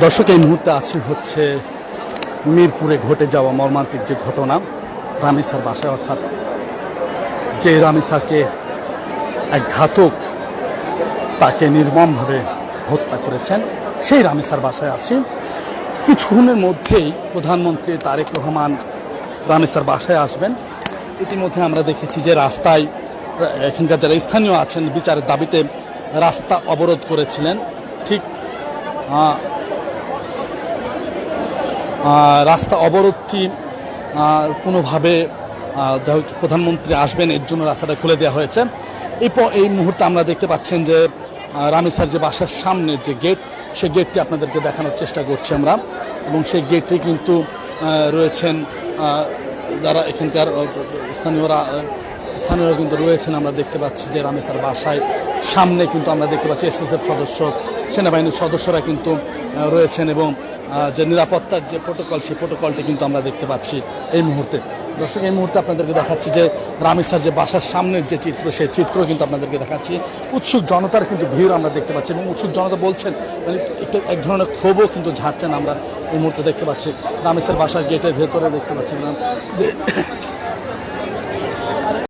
দর্শক, এই মুহূর্তে আছি হচ্ছে মিরপুরে ঘটে যাওয়া মর্মান্তিক যে ঘটনা, রামিসার বাসায়, অর্থাৎ যে রামিসাকে এক ঘাতক তাকে নির্মমভাবে হত্যা করেছেন, সেই রামিসার বাসায় আছি। কিছুক্ষণের মধ্যেই প্রধানমন্ত্রী তারেক রহমান রামিসার বাসায় আসবেন। ইতিমধ্যে আমরা দেখেছি যে রাস্তায় এখানকার যারা স্থানীয় আছেন বিচারের দাবিতে রাস্তা অবরোধ করেছিলেন। ঠিক রাস্তা অবরোধটি কোনোভাবে প্রধানমন্ত্রী আসবেন এর জন্য রাস্তাটা খুলে দেওয়া হয়েছে। এই মুহূর্তে আমরা দেখতে পাচ্ছেন যে রামিসার যে বাসার সামনের যে গেট, সেই গেটটি আপনাদেরকে দেখানোর চেষ্টা করছি আমরা, এবং সেই গেটে কিন্তু রয়েছেন যারা এখানকার স্থানীয়রা কিন্তু রয়েছেন। আমরা দেখতে পাচ্ছি যে রামিসার বাসায় সামনে কিন্তু আমরা দেখতে পাচ্ছি এসএসএফ সদস্য, সেনাবাহিনীর সদস্যরা কিন্তু রয়েছেন, এবং যে নিরাপত্তার যে প্রোটোকল, সেই প্রোটোকলটি কিন্তু আমরা দেখতে পাচ্ছি এই মুহূর্তে। দর্শক, এই মুহূর্তে আপনাদেরকে দেখাচ্ছি যে রামিসার যে বাসার সামনের যে চিত্র, সেই চিত্র কিন্তু আপনাদেরকে দেখাচ্ছি। উৎসুক জনতার কিন্তু ভিড় আমরা দেখতে পাচ্ছি, এবং উৎসুক জনতা বলছেন একটু এক ধরনের ক্ষোভও কিন্তু ঝাড়ছেন আমরা এই মুহূর্তে দেখতে পাচ্ছি। রামিসার বাসার গেটের ভেতরে দেখতে পাচ্ছি যে